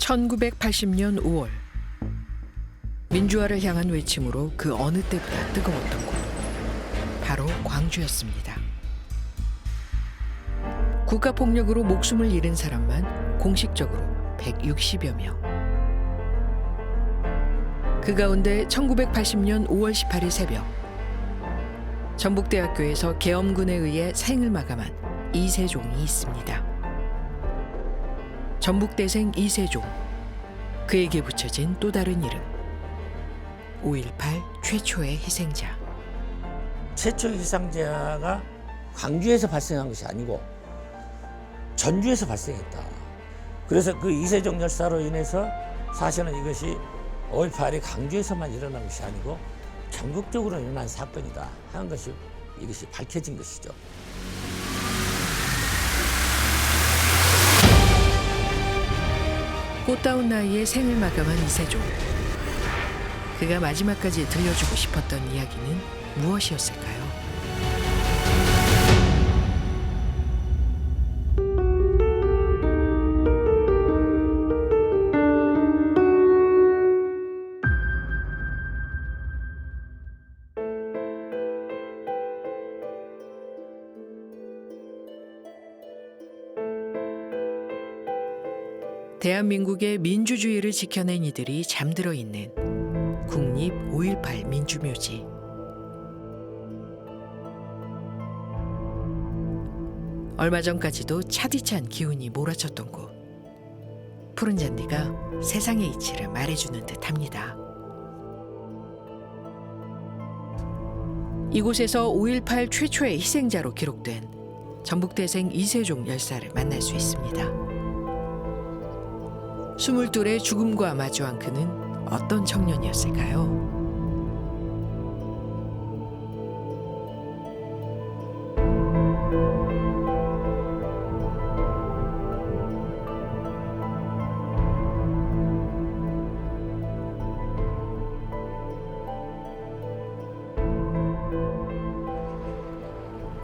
1980년 5월 민주화를 향한 외침으로 그 어느 때보다 뜨거웠던 곳 바로 광주였습니다. 국가폭력으로 목숨을 잃은 사람만 공식적으로 160여 명. 그 가운데 1980년 5월 18일 새벽 전북대학교에서 계엄군에 의해 생을 마감한 이세종이 있습니다. 전북대생 이세종, 그에게 붙여진 또 다른 이름 5.18 최초의 희생자. 최초의 희생자가 광주에서 발생한 것이 아니고 전주에서 발생했다. 그래서 그 이세종 열사로 인해서 사실은 이것이 5.18이 광주에서만 일어난 것이 아니고 전국적으로 일어난 사건이다 하는 것이 이것이 밝혀진 것이죠. 꽃다운 나이에 생을 마감한 이세종. 그가 마지막까지 들려주고 싶었던 이야기는 무엇이었을까요? 대한민국의 민주주의를 지켜낸 이들이 잠들어 있는 국립 5.18 민주묘지. 얼마 전까지도 차디찬 기운이 몰아쳤던 곳. 푸른 잔디가 세상의 이치를 말해주는 듯합니다. 이곳에서 5.18 최초의 희생자로 기록된 전북대생 이세종 열사를 만날 수 있습니다. 22의 죽음과 마주한 그는 어떤 청년이었을까요?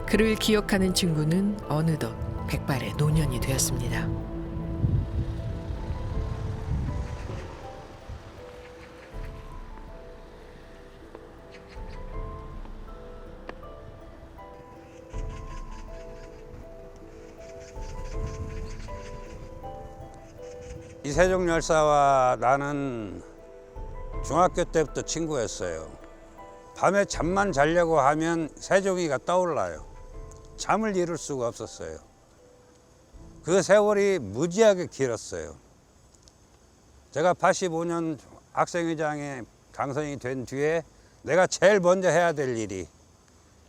그를 기억하는 친구는 어느덧 백발의 노년이 되었습니다. 이세종 열사와 나는 중학교 때부터 친구였어요. 밤에 잠만 자려고 하면 세종이가 떠올라요. 잠을 이룰 수가 없었어요. 그 세월이 무지하게 길었어요. 제가 85년 학생회장에 당선이 된 뒤에 내가 제일 먼저 해야 될 일이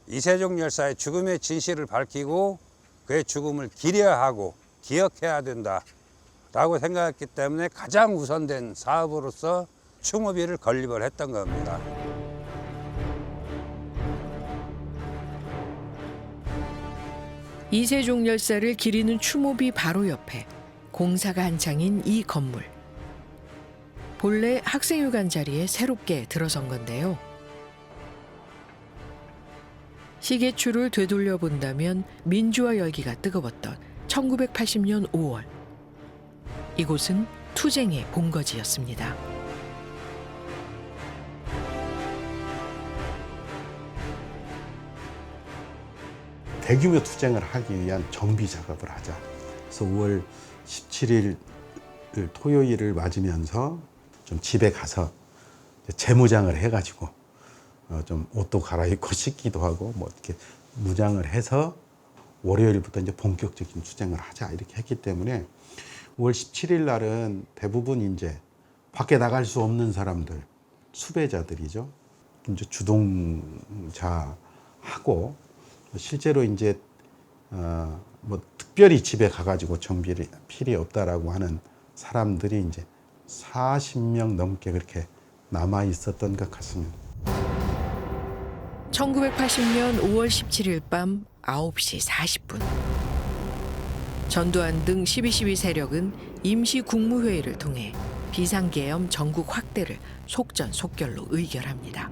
이세종 열사의 죽음의 진실을 밝히고 그의 죽음을 기려하고 기억해야 된다 라고 생각했기 때문에 가장 우선된 사업으로서 추모비를 건립을 했던 겁니다. 이세종 열사를 기리는 추모비 바로 옆에 공사가 한창인 이 건물. 본래 학생회관 자리에 새롭게 들어선 건데요. 시계추를 되돌려 본다면 민주화 열기가 뜨거웠던 1980년 5월. 이곳은 투쟁의 본거지였습니다. 대규모 투쟁을 하기 위한 정비 작업을 하자. 그래서 5월 17일 토요일을 맞으면서 좀 집에 가서 재무장을 해가지고 좀 옷도 갈아입고 씻기도 하고 뭐 이렇게 무장을 해서 월요일부터 이제 본격적인 투쟁을 하자 이렇게 했기 때문에 5월 17일 날은 대부분 이제 밖에 나갈 수 없는 사람들, 수배자들이죠. 이제 주동자하고 실제로 이제 뭐 특별히 집에 가가지고 정비를 필요 없다라고 하는 사람들이 이제 40명 넘게 그렇게 남아 있었던 것 같습니다. 1980년 5월 17일 밤 9시 40분. 전두환 등 12.12 세력은 임시 국무회의를 통해 비상계엄 전국 확대를 속전속결로 의결합니다.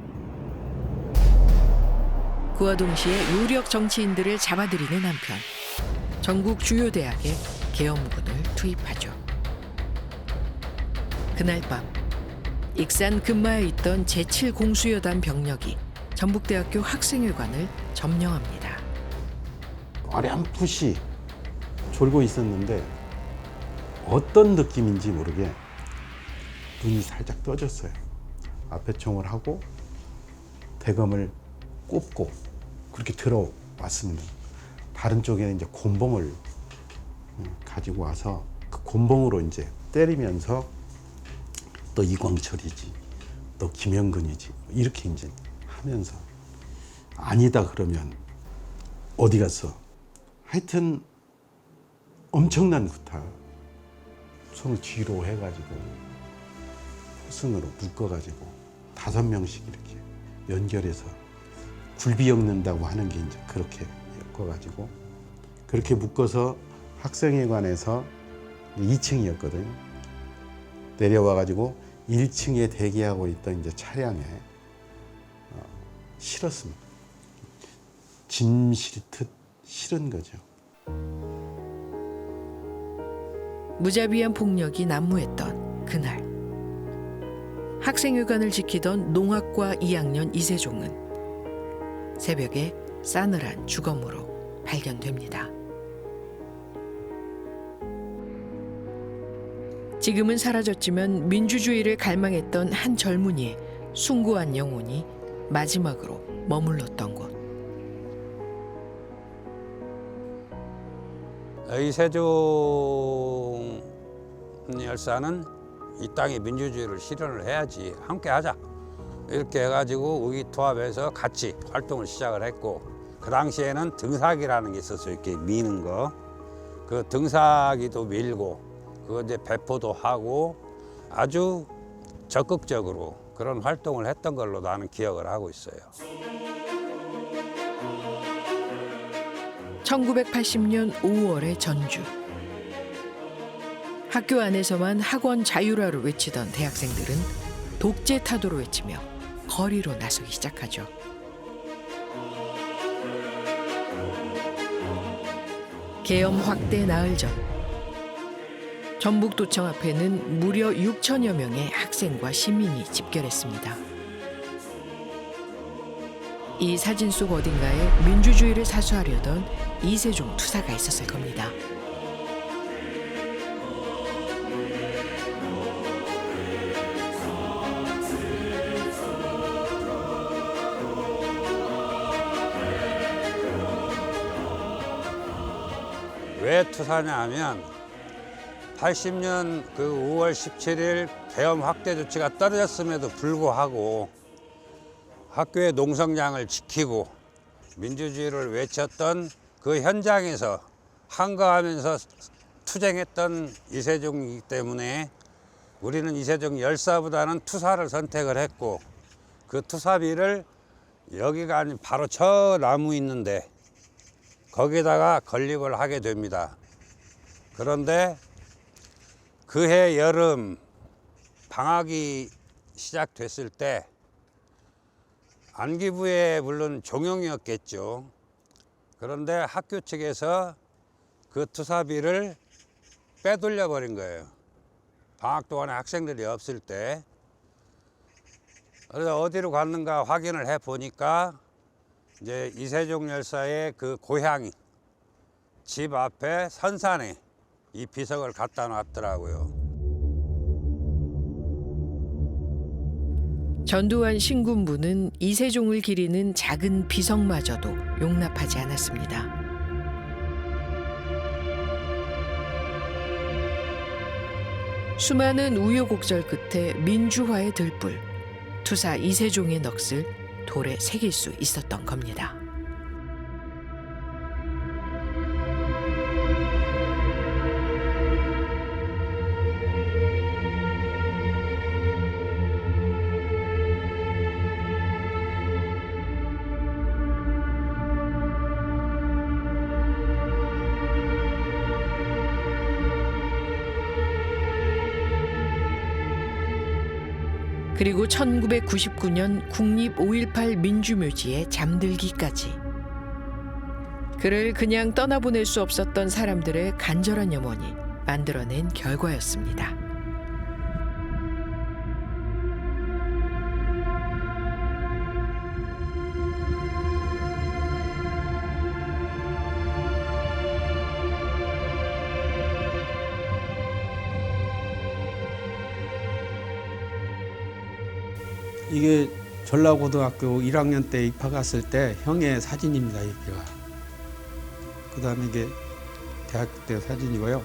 그와 동시에 유력 정치인들을 잡아들이는 한편 전국 주요 대학에 계엄군을 투입하죠. 그날 밤 익산 근마에 있던 제7공수여단 병력이 전북대학교 학생회관을 점령합니다. 어렴풋이 졸고 있었는데 어떤 느낌인지 모르게 눈이 살짝 떠졌어요. 앞에 총을 하고 대검을 꼽고 그렇게 들어왔습니다. 다른 쪽에는 이제 곤봉을 가지고 와서 그 곤봉으로 이제 때리면서 너 이광철이지, 너 김영근이지 이렇게 이제 하면서 아니다 그러면 어디 갔어? 하여튼 엄청난 구타. 손을 뒤로 해가지고 호승으로 묶어가지고 5명씩 이렇게 연결해서 굴비 엮는다고 하는 게 이제 그렇게 엮어가지고 그렇게 묶어서 학생회관에서 2층이었거든요. 내려와가지고 1층에 대기하고 있던 이제 차량에 실었습니다. 짐 실듯 실은 거죠. 무자비한 폭력이 난무했던 그날 학생회관을 지키던 농학과 2학년 이세종은 새벽에 싸늘한 주검으로 발견됩니다. 지금은 사라졌지만 민주주의를 갈망했던 한 젊은이의 숭고한 영혼이 마지막으로 머물렀던 곳. 이세종 열사는 이 땅에 민주주의를 실현을 해야지, 함께 하자 이렇게 해가지고 의기투합해서 같이 활동을 시작을 했고, 그 당시에는 등사기라는 게 있었어요. 이렇게 미는 거, 그 등사기도 밀고 그거 이제 배포도 하고 아주 적극적으로 그런 활동을 했던 걸로 나는 기억을 하고 있어요. 1980년 5월의 전주. 학교 안에서만 학원 자율화를 외치던 대학생들은 독재 타도를 외치며 거리로 나서기 시작하죠. 계엄 확대 나흘 전 전북도청 앞에는 무려 6천여 명의 학생과 시민이 집결했습니다. 이 사진 속 어딘가에 민주주의를 사수하려던 이세종 투사가 있었을 겁니다. 왜 투사냐 하면 80년 그 5월 17일 계엄 확대 조치가 떨어졌음에도 불구하고 학교의 농성장을 지키고 민주주의를 외쳤던 그 현장에서 한가하면서 투쟁했던 이세종이기 때문에 우리는 이세종 열사보다는 투사를 선택을 했고, 그 투사비를 여기가 아닌 바로 저 나무 있는데 거기다가 건립을 하게 됩니다. 그런데 그해 여름 방학이 시작됐을 때 안기부의 물론 종용이었겠죠. 그런데 학교 측에서 그 투사비를 빼돌려 버린 거예요. 방학 동안에 학생들이 없을 때. 그래서 어디로 갔는가 확인을 해 보니까 이제 이세종 열사의 그 고향 집 앞에 선산에 이 비석을 갖다 놨더라고요. 전두환 신군부는 이세종을 기리는 작은 비석마저도 용납하지 않았습니다. 수많은 우여곡절 끝에 민주화의 들불, 투사 이세종의 넋을 돌에 새길 수 있었던 겁니다. 그리고 1999년 국립 5.18 민주묘지에 잠들기까지. 그를 그냥 떠나보낼 수 없었던 사람들의 간절한 염원이 만들어낸 결과였습니다. 이게 전라고등학교 1학년 때 입학 갔을 때 형의 사진입니다. 여기가. 그다음에 이게 대학교 때 사진이고요.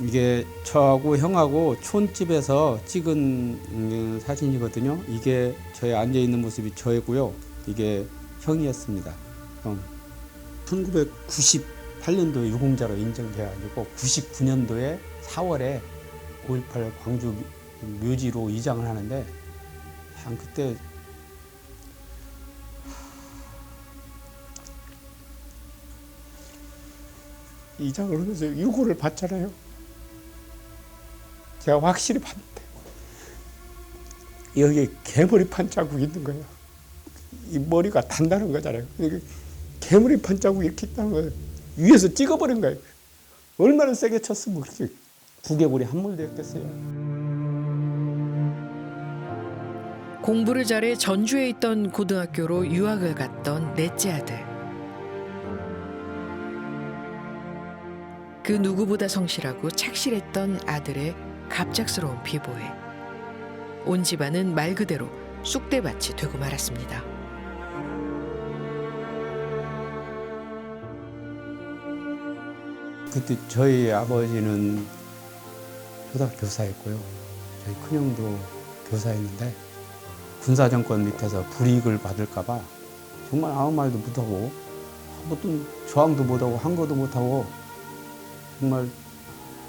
이게 저하고 형하고 촌집에서 찍은 사진이거든요. 이게 저희 앉아 있는 모습이 저이고요. 이게 형이었습니다. 형. 1998년도에 유공자로 인정돼가지고 99년도에 4월에 5.18 광주 묘지로 이장을 하는데 참 그때 이장을 하면서 유고를 받잖아요. 제가 확실히 봤는데 여기에 개머리판 자국이 있는 거예요. 이 머리가 단단한 거잖아요. 개머리판 자국이 이렇게 있다는 거예요. 위에서 찍어버린 거예요. 얼마나 세게 쳤으면 그렇게 두개골이 함몰되었겠어요. 공부를 잘해 전주에 있던 고등학교로 유학을 갔던 넷째 아들. 그 누구보다 성실하고 착실했던 아들의 갑작스러운 비보에 온 집안은 말 그대로 쑥대밭이 되고 말았습니다. 그때 저희 아버지는 초등학교 교사였고요. 저희 큰형도 교사였는데 군사정권 밑에서 불이익을 받을까봐 정말 아무 말도 못하고 어떤 저항도 못하고 한 거도 못하고 정말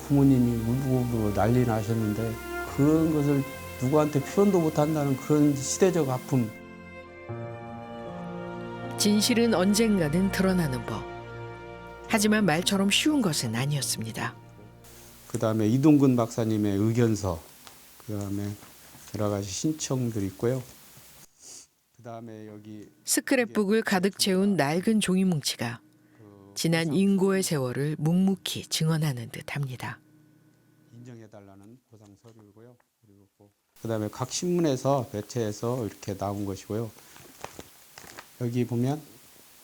부모님이 울고불고 난리 나셨는데 그런 것을 누구한테 표현도 못한다는 그런 시대적 아픔. 진실은 언젠가는 드러나는 법. 하지만 말처럼 쉬운 것은 아니었습니다. 그다음에 이동근 박사님의 의견서, 그다음에 여러 가지 신청들이 있고요. 그다음에 여기 스크랩북을 가득 채운 낡은 종이뭉치가 지난 인고의 세월을 묵묵히 증언하는 듯합니다. 인정해달라는 보상 서류이고요. 그리고 그다음에 각 신문에서 매체에서 이렇게 나온 것이고요. 여기 보면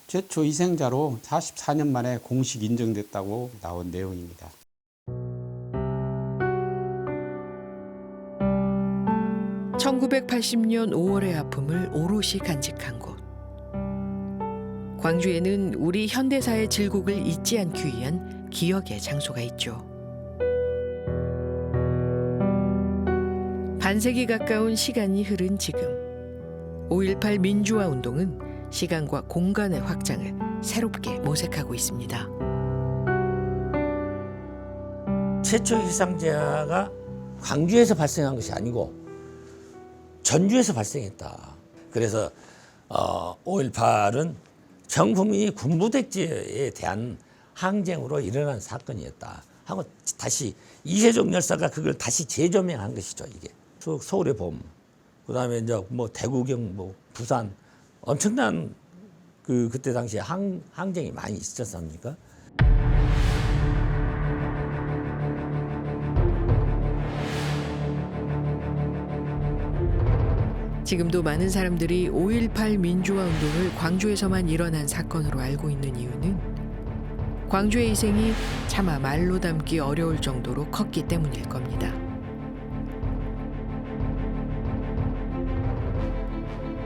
최초 희생자로 44년 만에 공식 인정됐다고 나온 내용입니다. (1980년 5월의) 아픔을 오롯이 간직한 곳. 광주에는 우리 현대사의 질곡을 잊지 않기 위한 기억의 장소가 있죠. 반세기 가까운 시간이 흐른 지금 5.18 민주화 운동은 시간과 공간의 확장을 새롭게 모색하고 있습니다. 최초 희생자가 광주에서 발생한 것이 아니고 전주에서 발생했다. 그래서 5.18은 전 국민이 군부대제에 대한 항쟁으로 일어난 사건이었다 하고 다시 이세종 열사가 그걸 다시 재조명한 것이죠. 이게 서울의 봄, 그다음에 이제 뭐 대구경, 뭐 부산 엄청난 그때 당시에 항쟁이 많이 있었지 않습니까? 지금도 많은 사람들이 5.18 민주화 운동을 광주에서만 일어난 사건으로 알고 있는 이유는 광주의 희생이 차마 말로 담기 어려울 정도로 컸기 때문일 겁니다.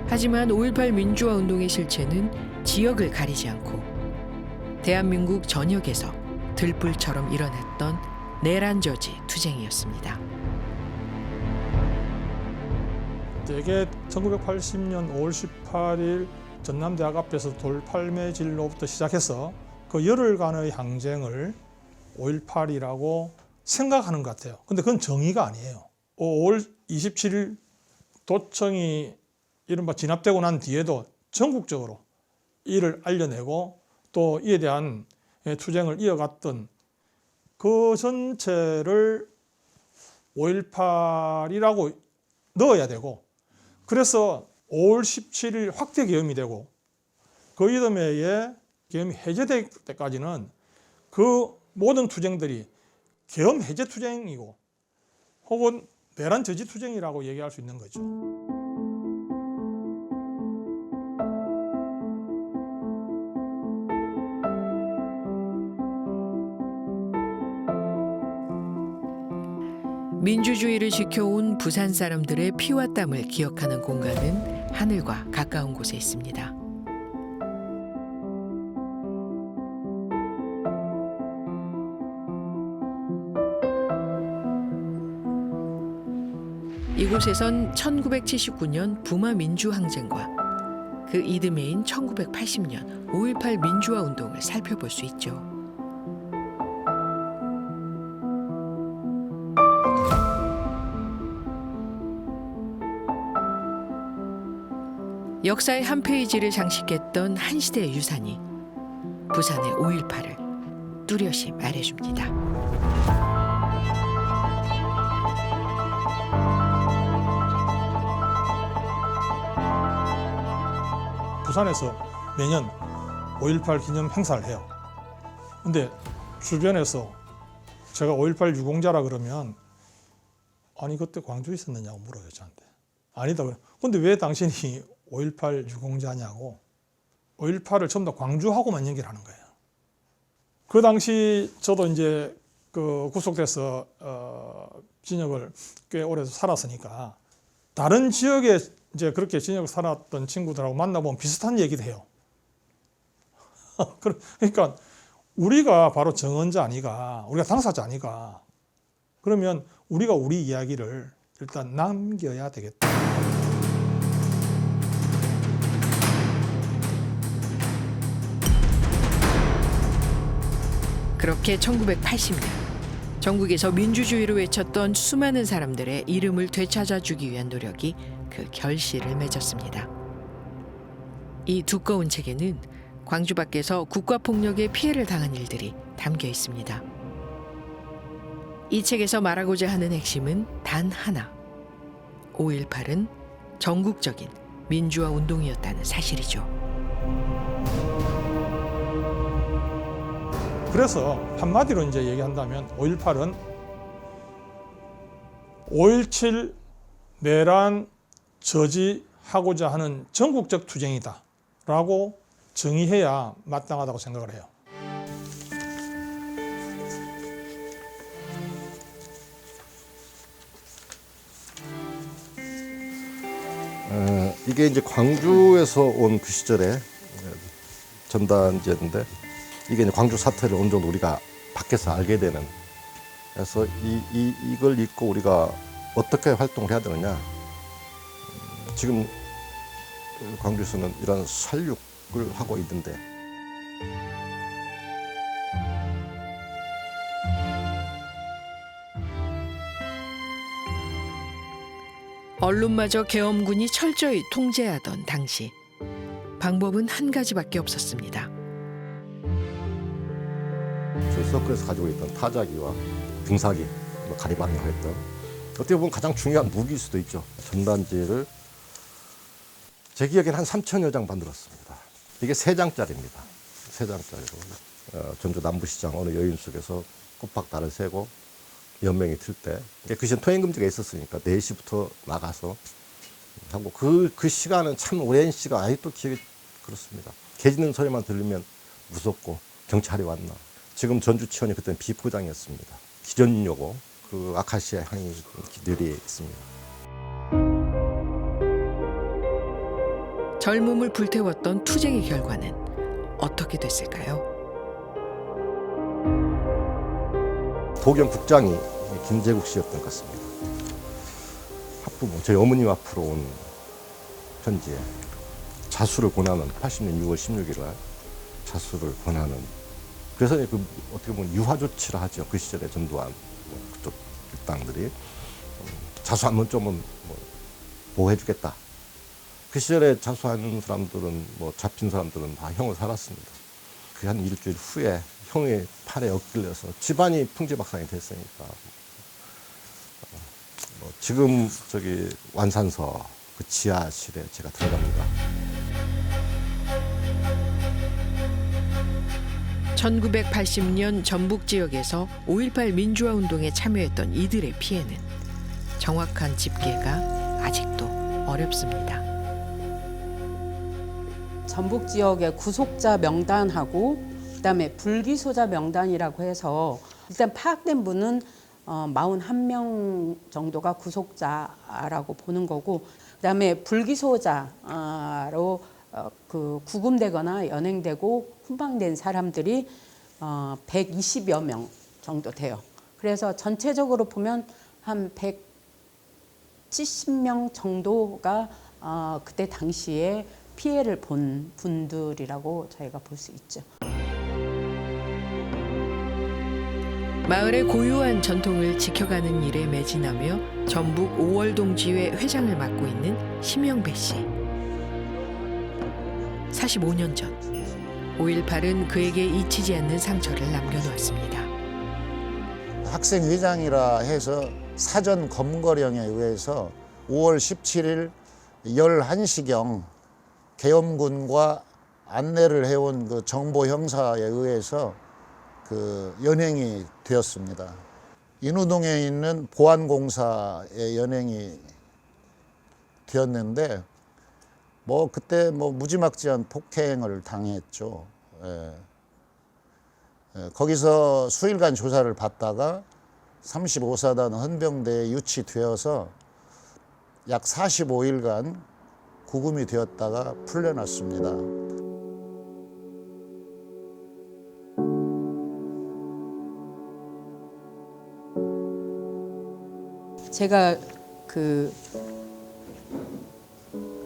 하지만 5.18 민주화 운동의 실체는 지역을 가리지 않고 대한민국 전역에서 들불처럼 일어났던 내란저지 투쟁이었습니다. 대개 1980년 5월 18일 전남대학 앞에서 돌팔매질로부터 시작해서 그 열흘간의 항쟁을 5.18이라고 생각하는 것 같아요. 근데 그건 정의가 아니에요. 5월 27일 도청이 이른바 진압되고 난 뒤에도 전국적으로 이를 알려내고 또 이에 대한 투쟁을 이어갔던 그 전체를 5.18이라고 넣어야 되고, 그래서 5월 17일 확대 계엄이 되고 그 이듬해에 계엄이 해제될 때까지는 그 모든 투쟁들이 계엄 해제 투쟁이고 혹은 내란 저지 투쟁이라고 얘기할 수 있는 거죠. 민주주의를 지켜온 부산 사람들의 피와 땀을 기억하는 공간은 하늘과 가까운 곳에 있습니다. 이곳에선 1979년 부마 민주항쟁과 그 이듬해인 1980년 5.18 민주화 운동을 살펴볼 수 있죠. 역사의 한 페이지를 장식했던 한 시대의 유산이 부산의 5.18을 뚜렷이 말해줍니다. 부산에서 매년 5.18 기념 행사를 해요. 근데 주변에서 제가 5.18 유공자라 그러면 아니 그때 광주에 있었느냐고 물어요 저한테. 아니다. 근데 왜 당신이 5.18 유공자냐고. 5.18을 전부 다 광주하고만 연결하는 거예요. 그 당시 저도 이제 그 구속돼서 진역을 꽤 오래 살았으니까 다른 지역에 이제 그렇게 진역을 살았던 친구들하고 만나보면 비슷한 얘기도 해요. 그러니까 우리가 바로 정언자 아니가, 우리가 당사자 아니가. 그러면 우리가 우리 이야기를 일단 남겨야 되겠다. 그렇게 1980년 전국에서 민주주의를 외쳤던 수많은 사람들의 이름을 되찾아주기 위한 노력이 그 결실을 맺었습니다. 이 두꺼운 책에는 광주 밖에서 국가폭력에 피해를 당한 일들이 담겨 있습니다. 이 책에서 말하고자 하는 핵심은 단 하나. 5.18은 전국적인 민주화 운동이었다는 사실이죠. 그래서 한마디로 이제 얘기한다면 5.18은 5.17 내란 저지하고자 하는 전국적 투쟁이다 라고 정의해야 마땅하다고 생각을 해요. 이게 이제 광주에서 온 그 시절에 전단지였는데 이게 이제 광주 사태를 어느 정도 우리가 밖에서 알게 되는, 그래서 이걸 읽고 우리가 어떻게 활동을 해야 되느냐. 지금 광주에서는 이런 살육을 하고 있는데 언론마저 계엄군이 철저히 통제하던 당시 방법은 한 가지밖에 없었습니다. 저희 서클에서 가지고 있던 타자기와 등사기, 가리방을 했던 어떻게 보면 가장 중요한 무기일 수도 있죠. 전단지를 제 기억에는 한 3,000여 장 만들었습니다. 이게 3장짜리입니다. 3장짜리로 전주 남부시장 어느 여인 속에서 꽃박달을 세고 연명이 틀 때, 그 시절 통행금지가 있었으니까 4시부터 나가서 하고 그 시간은 참 오랜 시간, 아직도 기억이 그렇습니다. 개 짖는 소리만 들리면 무섭고 경찰이 왔나. 지금 전주치원이 그때는 비포장이었습니다. 기전요고 그 아카시아 향이 늘 있습니다. 젊음을 불태웠던 투쟁의 결과는 어떻게 됐을까요? 도경 국장이 김재국 씨였던 것 같습니다. 학부모, 저희 어머님 앞으로 온 편지에 자수를 권하는 80년 6월 16일 날 자수를 권하는, 그래서 그 어떻게 보면 유화 조치를 하죠. 그 시절에 전두환 그쪽 일당들이 자수하면 좀 보호해주겠다. 그 시절에 자수하는 사람들은 잡힌 사람들은 다 형을 살았습니다. 그 한 일주일 후에 형의 팔에 엇길려서 집안이 풍지박산이 됐으니까 지금 저기 완산서 그 지하실에 제가 들어갑니다. 1980년 전북 지역에서 5.18 민주화 운동에 참여했던 이들의 피해는 정확한 집계가 아직도 어렵습니다. 전북 지역의 구속자 명단하고 그다음에 불기소자 명단이라고 해서 일단 파악된 분은 41명 정도가 구속자라고 보는 거고, 그다음에 불기소자로 그 구금되거나 연행되고 훈방된 사람들이 120여 명 정도 돼요. 그래서 전체적으로 보면 한 170명 정도가 그때 당시에 피해를 본 분들이라고 저희가 볼 수 있죠. 마을의 고유한 전통을 지켜가는 일에 매진하며 전북 오월동지회 회장을 맡고 있는 심영배 씨. 45년 전 5.18은 그에게 잊히지 않는 상처를 남겨놓았습니다. 학생회장이라 해서 사전 검거령에 의해서 5월 17일 11시경 계엄군과 안내를 해온 그 정보 형사에 의해서 그 연행이 되었습니다. 인우동에 있는 보안공사에 연행이 되었는데 뭐 그때 뭐 무지막지한 폭행을 당했죠. 거기서 수일간 조사를 받다가 35사단 헌병대에 유치되어서 약 45일간 구금이 되었다가 풀려났습니다. 제가 그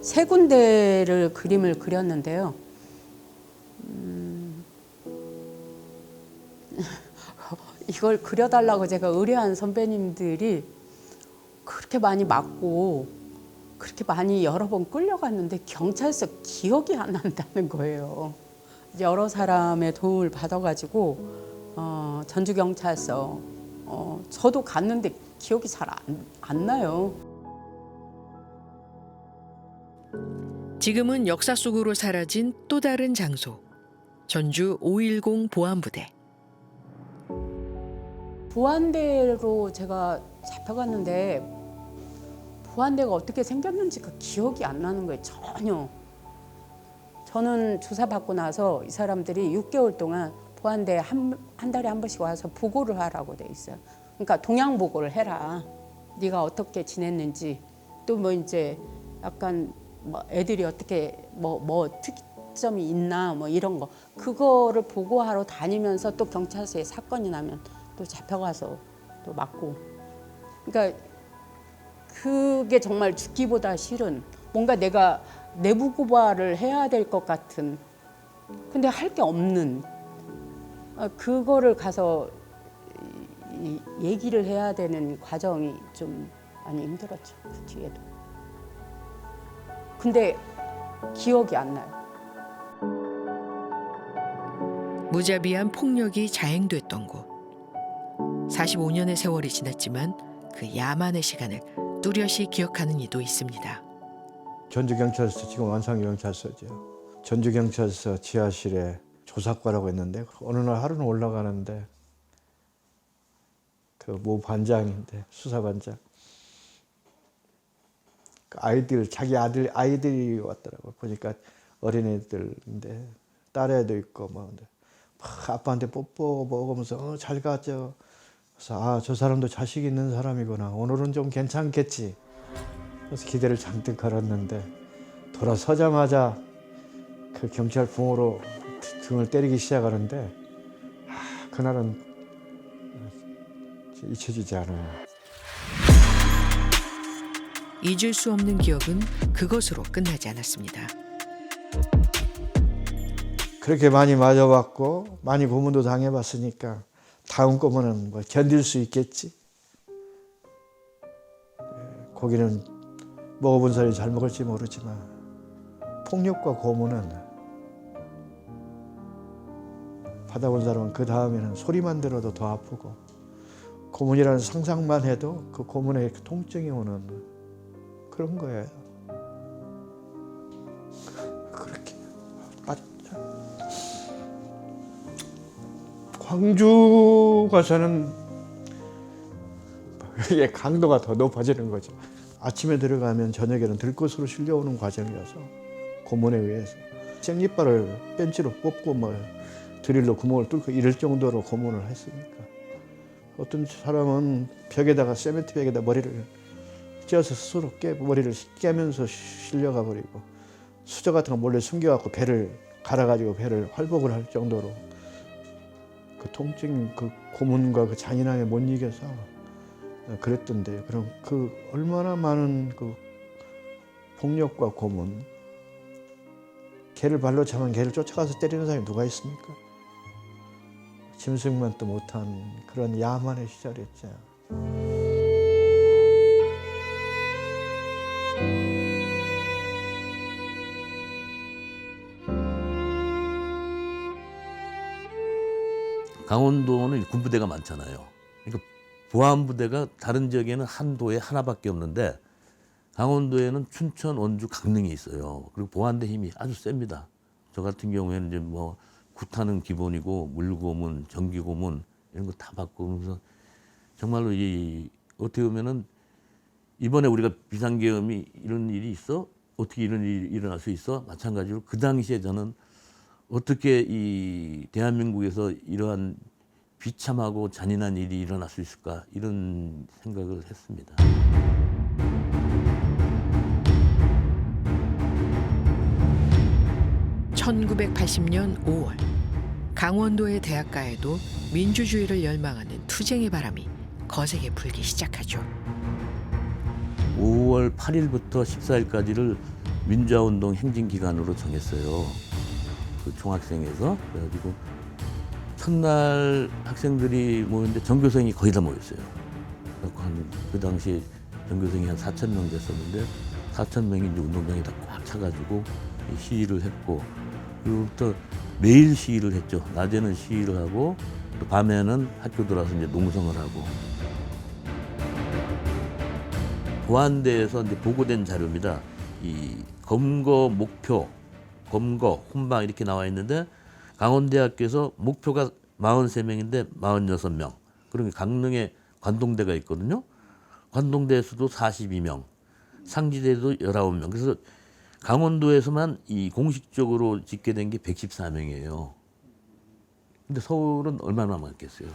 세 군데를 그림을 그렸는데요. 이걸 그려달라고 제가 의뢰한 선배님들이 그렇게 많이 맞고 그렇게 많이 여러 번 끌려갔는데 경찰서 기억이 안 난다는 거예요. 여러 사람의 도움을 받아가지고 전주경찰서 저도 갔는데 기억이 잘 안 나요. 지금은 역사 속으로 사라진 또 다른 장소. 전주 510 보안부대. 보안대로 제가 잡혀갔는데 보안대가 어떻게 생겼는지가 기억이 안 나는 거예요. 전혀. 저는 조사받고 나서 이 사람들이 6개월 동안 보안대에 한 달에 한 번씩 와서 보고를 하라고 돼 있어요. 그러니까 동향 보고를 해라. 네가 어떻게 지냈는지, 또 뭐 이제 약간 뭐 애들이 어떻게 뭐 특점이 있나 뭐 이런 거, 그거를 보고하러 다니면서 또 경찰서에 사건이 나면 또 잡혀가서 또 맞고. 그러니까 그게 정말 죽기보다 싫은, 뭔가 내가 내부 고발을 해야 될 것 같은, 근데 할 게 없는, 그거를 가서 얘기를 해야 되는 과정이 좀 많이 힘들었죠. 그 뒤에도. 근데 기억이 안 나요. 무자비한 폭력이 자행됐던 곳. 45년의 세월이 지났지만 그 야만의 시간을 뚜렷이 기억하는 이도 있습니다. 전주경찰서, 지금 완산경찰서죠. 전주경찰서 지하실에 조사과라고 했는데 어느 날 하루는 올라가는데 그 모 반장인데, 수사반장, 아이들, 자기 아이들이 왔더라고. 보니까 어린애들인데 딸애도 있고 막 아빠한테 뽀뽀 먹으면서 잘 가죠. 그래서 저 사람도 자식 있는 사람이구나. 오늘은 좀 괜찮겠지. 그래서 기대를 잔뜩 걸었는데 돌아서자마자 그 경찰 붕어로 등을 때리기 시작하는데 그날은 잊혀지지 않아요. 잊을 수 없는 기억은 그것으로 끝나지 않았습니다. 그렇게 많이 맞아봤고 많이 고문도 당해봤으니까 다음 거면은 뭐 견딜 수 있겠지. 고기는 먹어본 사람이 잘 먹을지 모르지만 폭력과 고문은 받아본 사람은 그 다음에는 소리만 들어도 더 아프고, 고문이라는 상상만 해도 그 고문의 통증이 오는 그런 거예요. 그렇게 광주 가서는 이게 강도가 더 높아지는 거죠. 아침에 들어가면 저녁에는 들것으로 실려오는 과정이어서 고문에 의해서 생리발을 벤치로 뽑고 뭐 드릴로 구멍을 뚫고 이럴 정도로 고문을 했으니까 어떤 사람은 벽에다가 세멘트 벽에다 머리를 찧어서 스스로 머리를 깨면서 실려가 버리고 수저 같은 거 몰래 숨겨갖고 배를 갈아가지고 배를 활복을 할 정도로 그 통증, 그 고문과 그 잔인함에 못 이겨서 그랬던데 그럼 그 얼마나 많은 그 폭력과 고문, 개를 발로 차면 개를 쫓아가서 때리는 사람이 누가 있습니까? 짐승만도 못한 그런 야만의 시절이었죠. 강원도는 군부대가 많잖아요. 그러니까 보안부대가 다른 지역에는 한 도에 하나밖에 없는데 강원도에는 춘천, 원주, 강릉이 있어요. 그리고 보안대 힘이 아주 셉니다. 저 같은 경우에는 이제 뭐 구타는 기본이고 물고문, 전기고문 이런 거 다 받고 그러면서 정말로 이 어떻게 보면은 이번에 우리가 비상계엄이 이런 일이 있어? 어떻게 이런 일이 일어날 수 있어? 마찬가지로 그 당시에 저는 어떻게 이 대한민국에서 이러한 비참하고 잔인한 일이 일어날 수 있을까 이런 생각을 했습니다. (1980년 5월) 강원도의 대학가에도 민주주의를 열망하는 투쟁의 바람이 거세게 불기 시작하죠. 5월 8일부터 14일까지를 민주화운동 행진기간으로 정했어요. 그 총학생회에서. 그래가지고 첫날 학생들이 모였는데 전교생이 거의 다 모였어요. 그 당시에 전교생이 한 4,000명 됐었는데 4,000명이 이제 운동장에 다 꽉 차가지고 시위를 했고 그리고부터 매일 시위를 했죠. 낮에는 시위를 하고 또 밤에는 학교 들어와서 이제 농성을 하고. 보안대에서 이제 보고된 자료입니다. 이 검거 목표, 검거, 혼방 이렇게 나와 있는데 강원대학교에서 목표가 43명인데 46명. 그러면 강릉에 관동대가 있거든요. 관동대에서도 42명, 상지대도 19명. 그래서 강원도에서만 이 공식적으로 집계된 게 114명이에요. 근데 서울은 얼마나 많겠어요?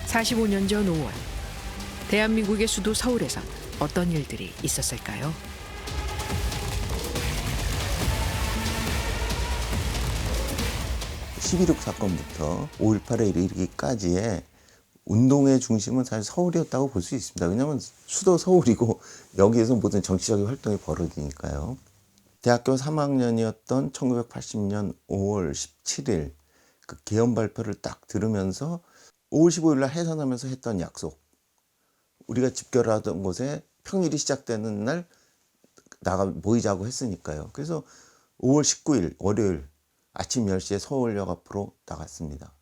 (45년) 전 5월 대한민국의 수도 서울에선 어떤 일들이 있었을까요? (11.6) 사건부터 5.18에 이르기까지의 운동의 중심은 사실 서울이었다고 볼 수 있습니다. 왜냐하면 수도 서울이고 여기에서 모든 정치적인 활동이 벌어지니까요. 대학교 3학년이었던 1980년 5월 17일 그 계엄 발표를 딱 들으면서 5월 15일 날 해산하면서 했던 약속, 우리가 집결하던 곳에 평일이 시작되는 날 나가 모이자고 했으니까요. 그래서 5월 19일 월요일 아침 10시에 서울역 앞으로 나갔습니다.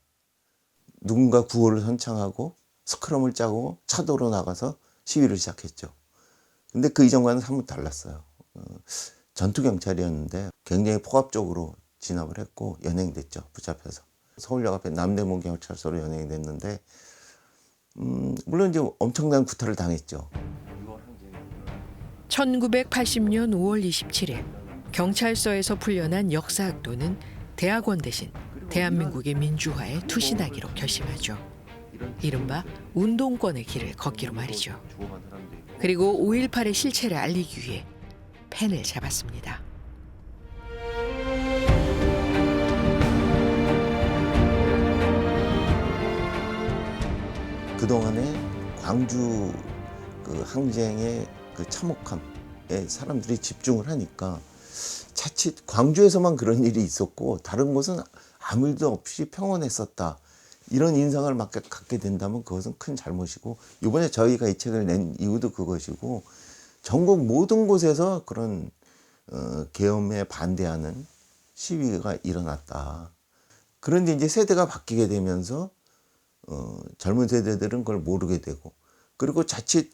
누군가 구호를 선창하고 스크럼을 짜고 차도로 나가서 시위를 시작했죠. 근데 그 이전과는 사뭇 달랐어요. 전투경찰이었는데 굉장히 포압적으로 진압을 했고 연행됐죠. 붙잡혀서. 서울역 앞에 남대문 경찰서로 연행이 됐는데 물론 이제 엄청난 구타를 당했죠. 1980년 5월 27일 경찰서에서 풀려난 역사학도는 대학원 대신 대한민국의 민주화에 투신하기로 결심하죠. 이른바 운동권의 길을 걷기로 말이죠. 그리고 5.18의 실체를 알리기 위해 펜을 잡았습니다. 그동안에 광주 그 항쟁의 그 참혹함에 사람들이 집중을 하니까 자칫 광주에서만 그런 일이 있었고 다른 곳은 아무 일도 없이 평온했었다. 이런 인상을 갖게 된다면 그것은 큰 잘못이고 이번에 저희가 이 책을 낸 이유도 그것이고 전국 모든 곳에서 그런 계엄에 반대하는 시위가 일어났다. 그런데 이제 세대가 바뀌게 되면서 젊은 세대들은 그걸 모르게 되고 그리고 자칫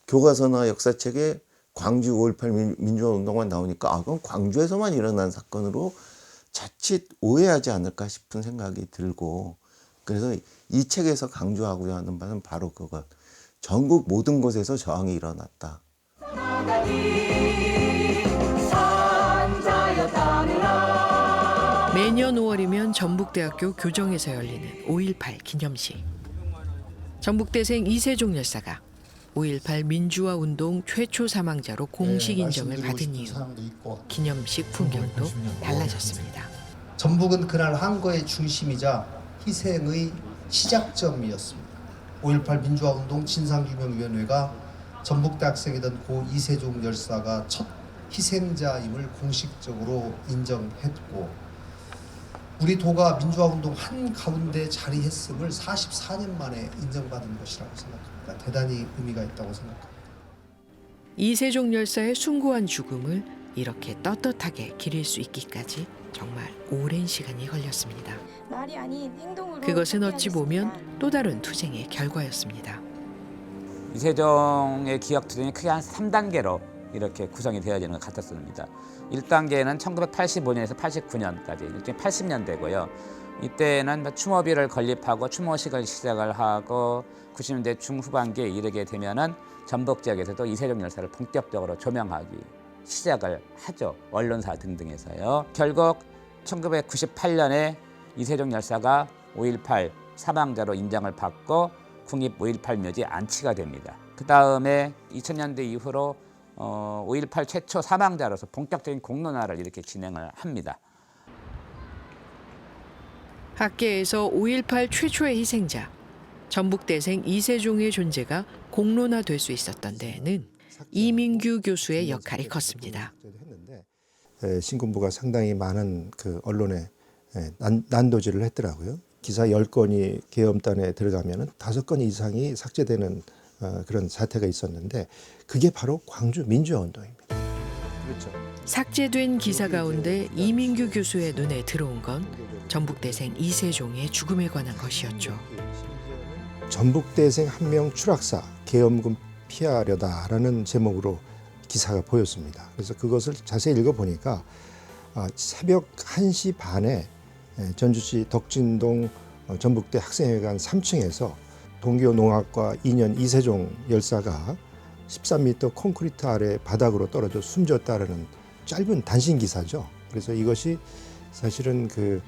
교과서나 역사책에 광주 5.18 민주화운동만 나오니까 아 그럼 광주에서만 일어난 사건으로 자칫 오해하지 않을까 싶은 생각이 들고 그래서 이 책에서 강조하고자 하는 바는 바로 그것. 전국 모든 곳에서 저항이 일어났다. 매년 5월이면 전북대학교 교정에서 열리는 5.18 기념식. 전북대생 이세종 열사가 5.18 민주화 운동 최초 사망자로 공식 인정을 받은 이후 기념식 풍경도 달라졌습니다. 전북은 그날 항거의 중심이자 희생의 시작점이었습니다. 5.18 민주화운동 진상규명위원회가 전북대학생이던 고 이세종 열사가 첫 희생자임을 공식적으로 인정했고 우리 도가 민주화운동 한가운데 자리했음을 44년 만에 인정받은 것이라고 생각합니다. 대단히 의미가 있다고 생각합니다. 이세종 열사의 숭고한 죽음을 이렇게 떳떳하게 기릴 수 있기까지 정말 오랜 시간이 걸렸습니다. 말이 아닌 행동으로 그것은 어찌 보면 또 다른 투쟁의 결과였습니다. 이세종의 기억 투쟁이 크게 한 3단계로 이렇게 구성이 되어지는 것 같았습니다. 1단계는 1985년에서 89년까지 일종의 80년대고요. 이때는 추모비를 건립하고 추모식을 시작을 하고 90년대 중후반기에 이르게 되면은 전북 지역에서도 이세종 열사를 본격적으로 조명하기 시작을 하죠. 언론사 등등에서요. 결국 1998년에 이세종 열사가 5.18 사망자로 인정을 받고 국립 5.18 묘지에 안치가 됩니다. 그 다음에 2000년대 이후로 5.18 최초 사망자로서 본격적인 공론화를 이렇게 진행을 합니다. 학계에서 5.18 최초의 희생자, 전북대생 이세종의 존재가 공론화될 수 있었던 데에는 이민규 교수의 역할이 컸습니다. 신군부가 상당히 많은 그 언론에 난도질을 했더라고요. 기사 10건이 계엄단에 들어가면 5건 이상이 삭제되는 그런 사태가 있었는데 그게 바로 광주 민주화운동입니다. 그렇죠. 삭제된 기사 가운데 이민규 교수의 눈에 들어온 건 전북대생 이세종의 죽음에 관한 것이었죠. 전북대생 한 명 추락사, 계엄군 피하려다라는 제목으로 기사가 보였습니다. 그래서 그것을 자세히 읽어보니까 새벽 1시 반에 전주시 덕진동 전북대 학생회관 3층에서 동교 농학과 2년 이세종 열사가 13m 콘크리트 아래 바닥으로 떨어져 숨졌다라는 짧은 단신 기사죠. 그래서 이것이 사실은 그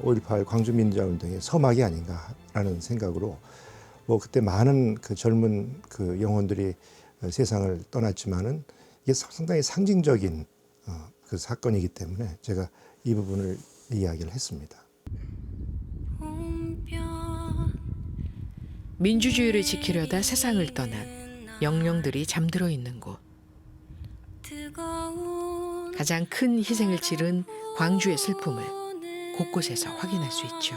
5.18 광주 민주화운동의 서막이 아닌가라는 생각으로 뭐 그때 많은 그 젊은 그 영혼들이 세상을 떠났지만은 이게 상당히 상징적인 그 사건이기 때문에 제가 이 부분을 이야기를 했습니다. 민주주의를 지키려다 세상을 떠난 영령들이 잠들어 있는 곳. 가장 큰 희생을 치른 광주의 슬픔을 곳곳에서 확인할 수 있죠.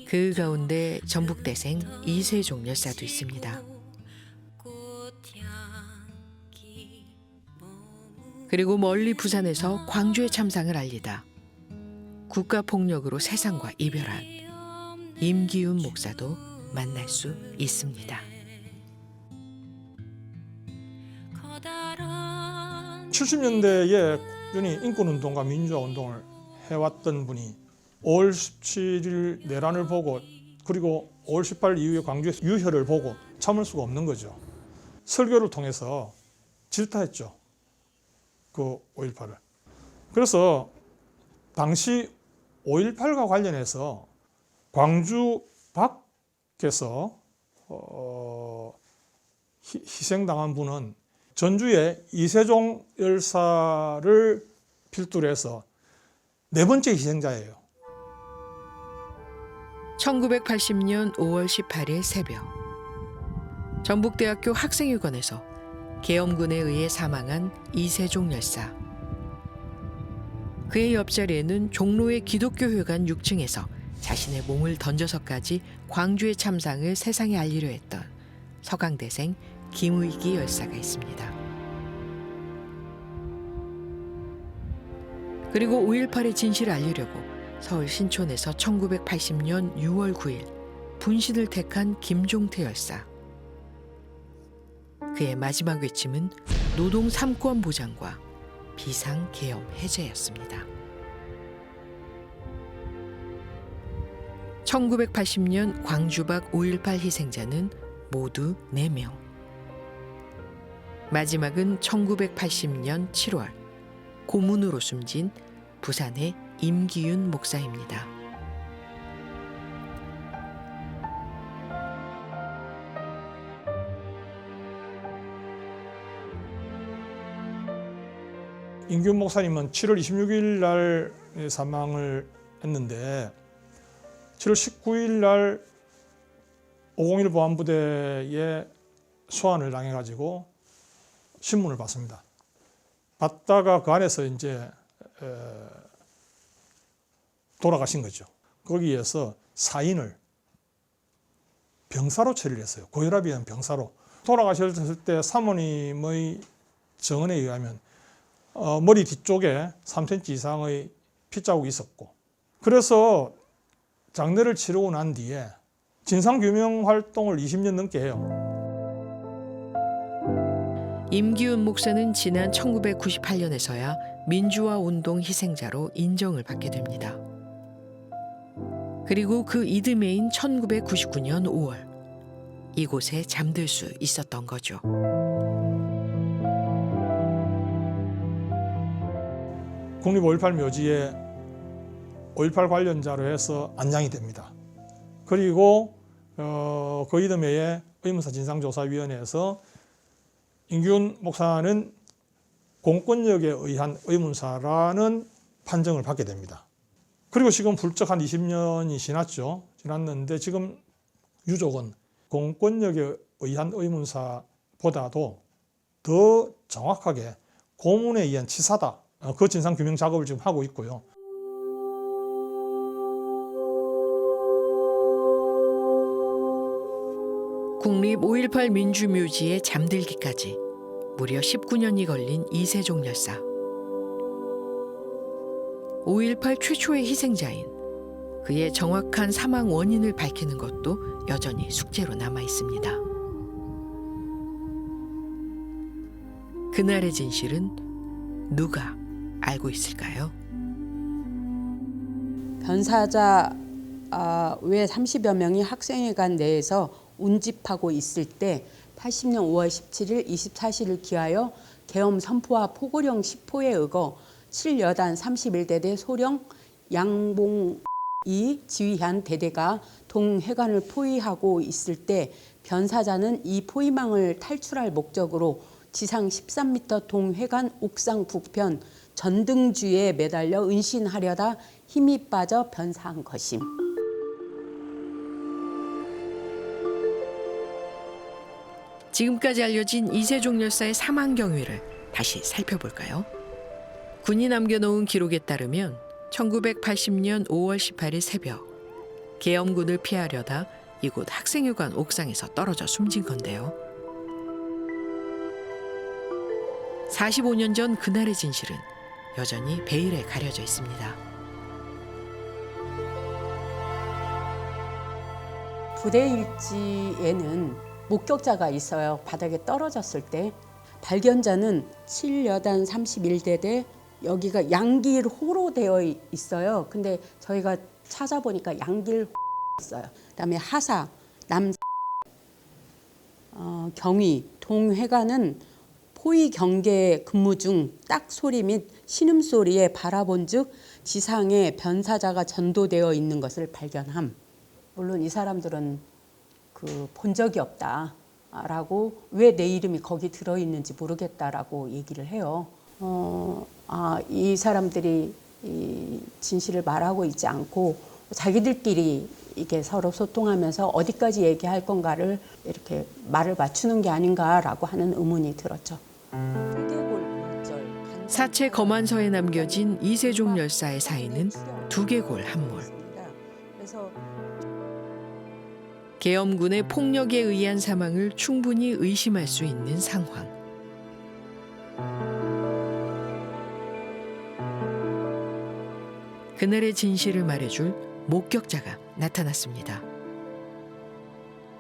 그 가운데 전북대생 이세종 열사도 있습니다. 그리고 멀리 부산에서 광주의 참상을 알리다 국가폭력으로 세상과 이별한 임기훈 목사도 만날 수 있습니다. 70년대에 꾸준히 인권운동과 민주화운동을 해왔던 분이 5월 17일 내란을 보고 그리고 5월 18일 이후에 광주에서 유혈을 보고 참을 수가 없는 거죠. 설교를 통해서 질타했죠. 그 5.18을. 그래서 당시 5.18과 관련해서 광주 밖에서 희생당한 분은 전주의 이세종 열사를 필두로 해서 네 번째 희생자예요. 1980년 5월 18일 새벽 전북대학교 학생회관에서 계엄군에 의해 사망한 이세종 열사. 그의 옆자리에는 종로의 기독교회관 6층에서 자신의 몸을 던져서까지 광주의 참상을 세상에 알리려 했던 서강대생 김의기 열사가 있습니다. 그리고 5.18의 진실을 알리려고 서울 신촌에서 1980년 6월 9일 분신을 택한 김종태 열사. 그의 마지막 외침은 노동 3권 보장과 비상계엄 해제였습니다. 1980년 광주박 5.18 희생자는 모두 4명. 마지막은 1980년 7월 고문으로 숨진 부산의 임기윤 목사입니다. 임기윤 목사님은 7월 26일 날 사망을 했는데 7월 19일 날 501 보안부대에 소환을 당해가지고 신문을 받습니다. 받다가 그 안에서 이제 돌아가신 거죠. 거기에서 사인을 병사로 처리를 했어요. 고혈압에 의한 병사로. 돌아가셨을 때 사모님의 증언에 의하면 머리 뒤쪽에 3cm 이상의 핏자국이 있었고, 그래서 장례를 치르고 난 뒤에 진상규명 활동을 20년 넘게 해요. 임기윤 목사는 지난 1998년에서야 민주화 운동 희생자로 인정을 받게 됩니다. 그리고 그 이듬해인 1999년 5월 이곳에 잠들 수 있었던 거죠. 국립 5.18 묘지에 5.18 관련자로 해서 안양이 됩니다. 그리고 그 이듬해에 의문사 진상조사위원회에서 임기윤 목사는 공권력에 의한 의문사라는 판정을 받게 됩니다. 그리고 지금 훌쩍 한 20년이 지났는데 지금 유족은 공권력에 의한 의문사보다도 더 정확하게 고문에 의한 치사다. 그 진상규명 작업을 지금 하고 있고요. 국립 5.18 민주묘지에 잠들기까지 무려 19년이 걸린 이세종 열사. 5.18 최초의 희생자인 그의 정확한 사망 원인을 밝히는 것도 여전히 숙제로 남아 있습니다. 그날의 진실은 누가 알고 있을까요? 변사자 외 30여 명이 학생회관 내에서 운집하고 있을 때 80년 5월 17일 24시를 기하여 계엄 선포와 포고령 10호에 의거 7여단 31대대 소령 양봉이 지휘한 대대가 동회관을 포위하고 있을 때 변사자는 이 포위망을 탈출할 목적으로 지상 13m 동회관 옥상 북편 전등주에 매달려 은신하려다 힘이 빠져 변사한 것임. 지금까지 알려진 이세종 열사의 사망 경위를 다시 살펴볼까요? 군이 남겨놓은 기록에 따르면 1980년 5월 18일 새벽 계엄군을 피하려다 이곳 학생회관 옥상에서 떨어져 숨진 건데요. 45년 전 그날의 진실은 여전히 베일에 가려져 있습니다. 부대 일지에는 목격자가 있어요. 바닥에 떨어졌을 때. 발견자는 7여단 31대대 여기가 양길호로 되어 있어요. 근데 저희가 찾아보니까 양길 있어요. 그다음에 하사, 남 경위, 동회관은 포위 경계 근무 중 딱 소리 및 신음소리에 바라본즉 지상에 변사자가 전도되어 있는 것을 발견함. 물론 이 사람들은 본 적이 없다라고 왜 내 이름이 거기 들어있는지 모르겠다라고 얘기를 해요. 이 사람들이 이 진실을 말하고 있지 않고 자기들끼리 이게 서로 소통하면서 어디까지 얘기할 건가를 이렇게 말을 맞추는 게 아닌가라고 하는 의문이 들었죠. 사체 검안서에 남겨진 이세종 열사의 사인은 두개골 한몰. 계엄군의 폭력에 의한 사망을 충분히 의심할 수 있는 상황. 그날의 진실을 말해줄 목격자가 나타났습니다.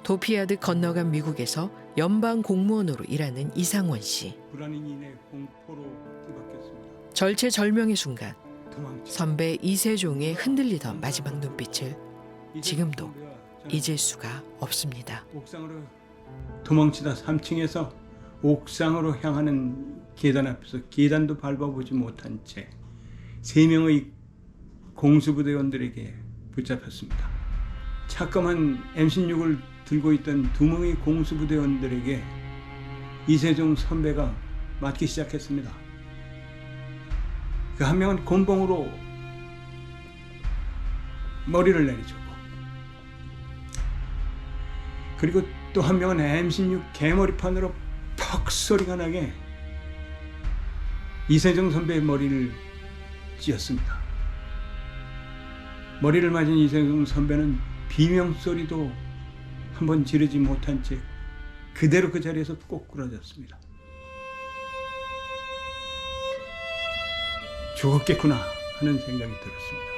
도피하듯 건너간 미국에서 연방 공무원으로 일하는 이상원 씨. 불안인의 공포로 뒤바뀌었습니다. 절체절명의 순간 선배 이세종의 흔들리던 마지막 눈빛을 지금도 잊을 수가 없습니다. 옥상으로 도망치다 3층에서 옥상으로 향하는 계단 앞에서 계단도 밟아보지 못한 채 3명의 공수부대원들에게 붙잡혔습니다. 차검한 M16을 들고 있던 2명의 공수부대원들에게 이세종 선배가 맞기 시작했습니다. 그 한 명은 곤봉으로 머리를 내리쳤고, 그리고 또 한 명은 M16 개머리판으로 퍽 소리가 나게 이세종 선배의 머리를 찧었습니다. 머리를 맞은 이세종 선배는 비명소리도 한번 지르지 못한 채 그대로 그 자리에서 꼬꾸라졌습니다. 죽었겠구나 하는 생각이 들었습니다.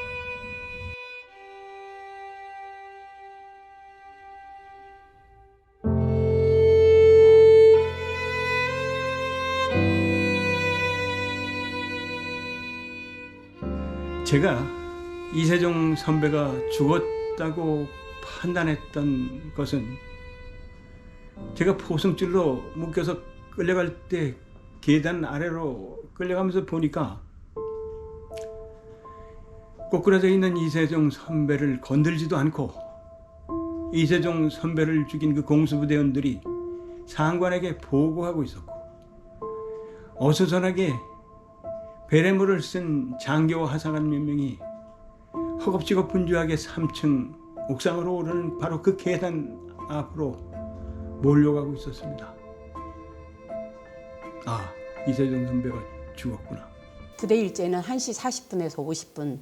제가 이세종 선배가 죽었다고 판단했던 것은 제가 포승줄로 묶여서 끌려갈 때 계단 아래로 끌려가면서 보니까 꼬꾸라져 있는 이세종 선배를 건들지도 않고 이세종 선배를 죽인 그 공수부대원들이 상관에게 보고하고 있었고, 어수선하게 베레모를 쓴 장교와 하사관 몇 명이 허겁지겁 분주하게 3층 옥상으로 오르는 바로 그 계단 앞으로 몰려가고 있었습니다. 아, 이세종 선배가 죽었구나. 부대 일제는 1시 40분에서 50분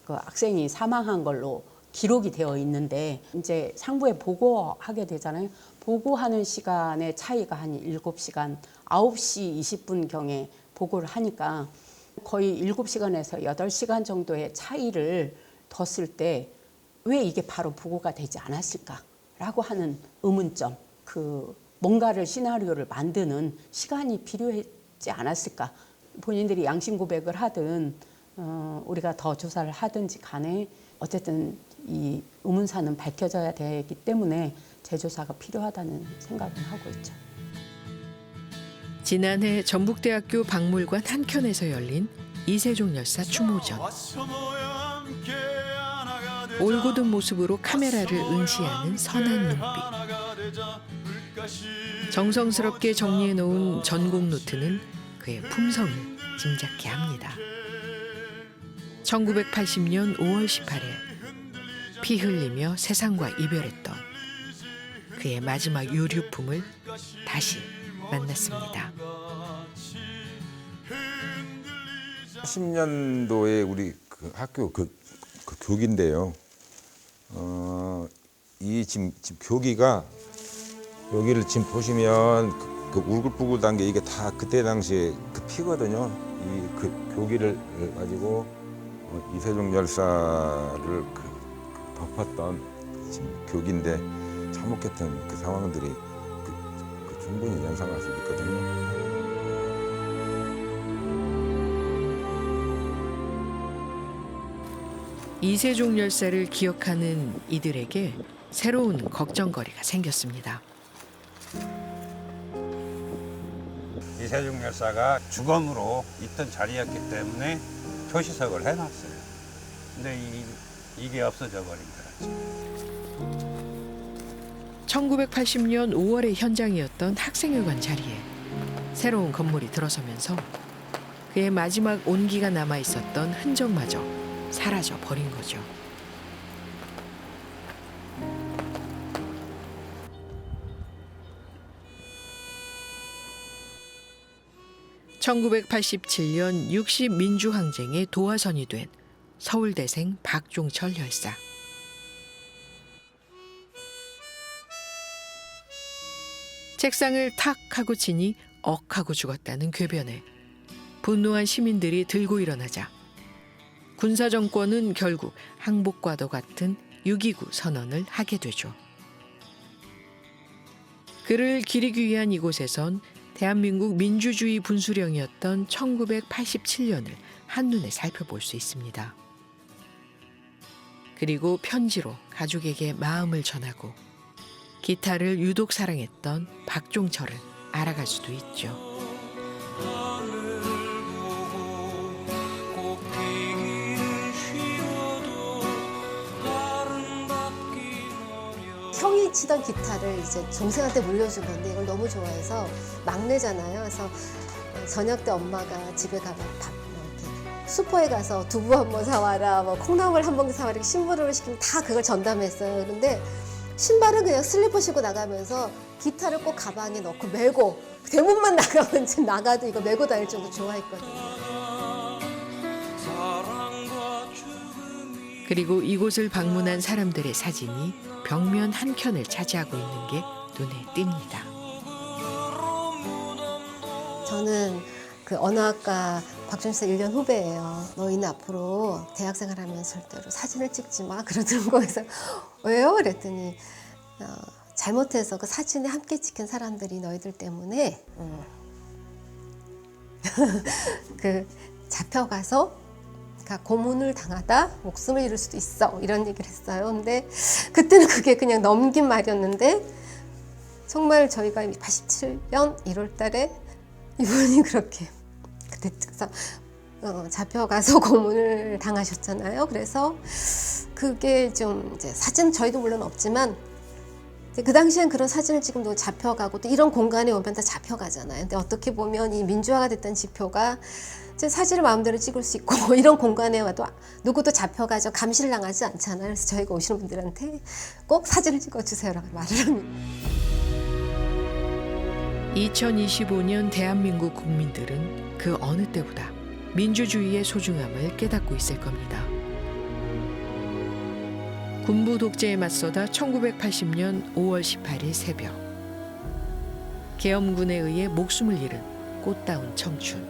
그 학생이 사망한 걸로 기록이 되어 있는데, 이제 상부에 보고하게 되잖아요. 보고하는 시간의 차이가 한 7시간, 9시 20분경에 보고를 하니까 거의 7시간에서 8시간 정도의 차이를 뒀을 때 왜 이게 바로 보고가 되지 않았을까라고 하는 의문점, 그 뭔가를 시나리오를 만드는 시간이 필요했지 않았을까. 본인들이 양심 고백을 하든 우리가 더 조사를 하든지 간에 어쨌든 이 의문사는 밝혀져야 되기 때문에 재조사가 필요하다는 생각을 하고 있죠. 지난해 전북대학교 박물관 한켠에서 열린 이세종 열사 추모전. 올곧은 모습으로 카메라를 응시하는 선한 눈빛. 정성스럽게 정리해놓은 전국 노트는 그의 품성을 짐작케 합니다. 1980년 5월 18일 피 흘리며 세상과 이별했던 그의 마지막 유류품을 다시 만났습니다. 80년도에 우리 그 학교 그 교기인데요. 이 지금 교기가 여기를 지금 보시면 그 울긋불긋한 게 이게 다 그때 당시에 그 피거든요. 이 그 교기를 가지고 이세종 열사를 덮었던 지금 교기인데 참혹했던 그 상황들이 충분히 연상할 수 있거든요. 이세종 열사를 기억하는 이들에게 새로운 걱정거리가 생겼습니다. 이세종 열사가 주검으로 있던 자리였기 때문에 표시석을 해놨어요. 근데 이게 없어져 버린 거죠. 1980년 5월의 현장이었던 학생회관 자리에 새로운 건물이 들어서면서 그의 마지막 온기가 남아 있었던 흔적마저 사라져 버린 거죠. (1987년) 60 민주항쟁의 도화선이 된 서울대생 박종철 열사. 책상을 탁 하고 치니 억 하고 죽었다는 궤변에 분노한 시민들이 들고 일어나자 군사정권은 결국 항복과도 같은 6.29 선언을 하게 되죠. 그를 기리기 위한 이곳에선 대한민국 민주주의 분수령이었던 1987년을 한눈에 살펴볼 수 있습니다. 그리고 편지로 가족에게 마음을 전하고 기타를 유독 사랑했던 박종철을 알아갈 수도 있죠. 형이 치던 기타를 이제 동생한테 물려준 건데 이걸 너무 좋아해서 막내잖아요. 그래서 저녁 때 엄마가 집에 가면 이렇게 슈퍼에 가서 두부 한 번 사와라, 뭐 콩나물 한 봉지 사와라 이렇게 신부름을 시키면 다 그걸 전담했어요. 그런데 신발은 그냥 슬리퍼 신고 나가면서 기타를 꼭 가방에 넣고 메고 대문만 나가면 이제 나가도 이거 메고 다닐 정도로 좋아했거든요. 그리고 이곳을 방문한 사람들의 사진이 벽면 한 켠을 차지하고 있는 게 눈에 띕니다. 저는 그 언어학과 곽준수 1년 후배예요. 너희는 앞으로 대학생활 하면 절대로 사진을 찍지 마 그러더라고요. 그래서 왜요? 그랬더니 잘못해서 그 사진에 함께 찍힌 사람들이 너희들 때문에 그 잡혀가서 고문을 당하다 목숨을 잃을 수도 있어 이런 얘기를 했어요. 근데 그때는 그게 그냥 넘긴 말이었는데 정말 저희가 87년 1월 달에 이분이 그렇게 그때 잡혀가서 고문을 당하셨잖아요. 그래서 그게 좀 이제 사진 저희도 물론 없지만 그 당시엔 그런 사진을 찍으면 잡혀가고 또 이런 공간에 오면 다 잡혀가잖아요. 근데 어떻게 보면 이 민주화가 됐던 지표가 이제 사진을 마음대로 찍을 수 있고 이런 공간에 와도 누구도 잡혀가죠. 감시를 당하지 않잖아요. 그래서 저희가 오시는 분들한테 꼭 사진을 찍어주세요라고 말을 합니다. 2025년 대한민국 국민들은 그 어느 때보다 민주주의의 소중함을 깨닫고 있을 겁니다. 군부 독재에 맞서다 1980년 5월 18일 새벽 계엄군에 의해 목숨을 잃은 꽃다운 청춘.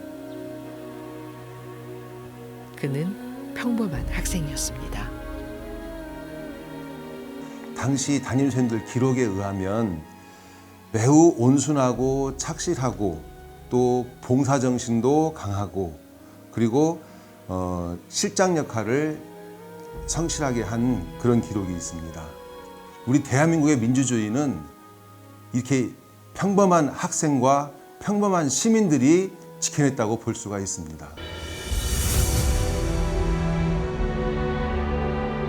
그는 평범한 학생이었습니다. 당시 담임선생님들 기록에 의하면 매우 온순하고 착실하고 또 봉사정신도 강하고 그리고 실장 역할을 성실하게 한 그런 기록이 있습니다. 우리 대한민국의 민주주의는 이렇게 평범한 학생과 평범한 시민들이 지켜냈다고 볼 수가 있습니다.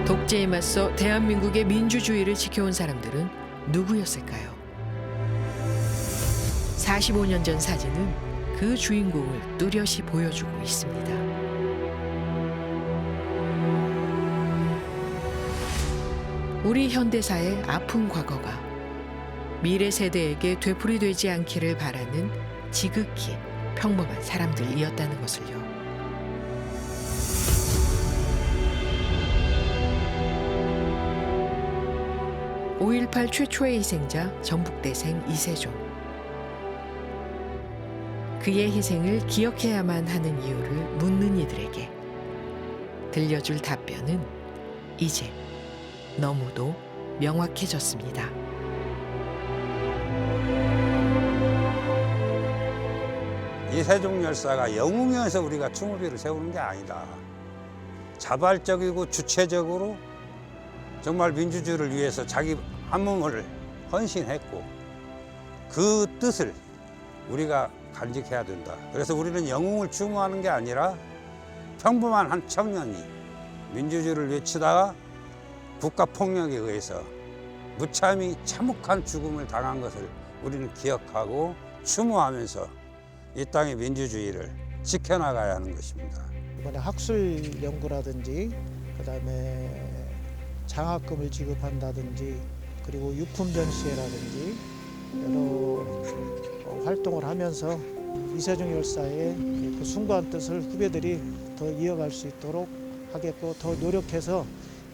독재에 맞서 대한민국의 민주주의를 지켜온 사람들은 누구였을까요? 45년 전 사진은 그 주인공을 뚜렷이 보여주고 있습니다. 우리 현대사의 아픈 과거가 미래 세대에게 되풀이되지 않기를 바라는 지극히 평범한 사람들이었다는 것을요. (5.18) 최초의 희생자 전북대생 이세종. 그의 희생을 기억해야만 하는 이유를 묻는 이들에게 들려줄 답변은 이제 너무도 명확해졌습니다. 이세종 열사가 영웅이어서 우리가 추모비를 세우는 게 아니다. 자발적이고 주체적으로 정말 민주주의를 위해서 자기 한 몸을 헌신했고 그 뜻을 우리가 간직해야 된다. 그래서 우리는 영웅을 추모하는 게 아니라 평범한 한 청년이 민주주의를 외치다가 국가폭력에 의해서 무참히 참혹한 죽음을 당한 것을 우리는 기억하고 추모하면서 이 땅의 민주주의를 지켜나가야 하는 것입니다. 이번에 학술 연구라든지 그다음에 장학금을 지급한다든지 그리고 유품 전시회라든지 여러 활동을 하면서 이세종 열사의 그 숭고한 뜻을 후배들이 더 이어갈 수 있도록 하겠고 더 노력해서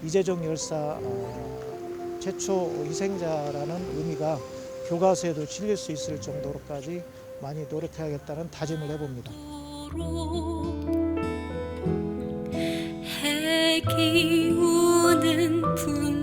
이세종 열사 최초 희생자라는 의미가 교과서에도 실릴 수 있을 정도로까지 많이 노력해야겠다는 다짐을 해봅니다. 해 기우는 분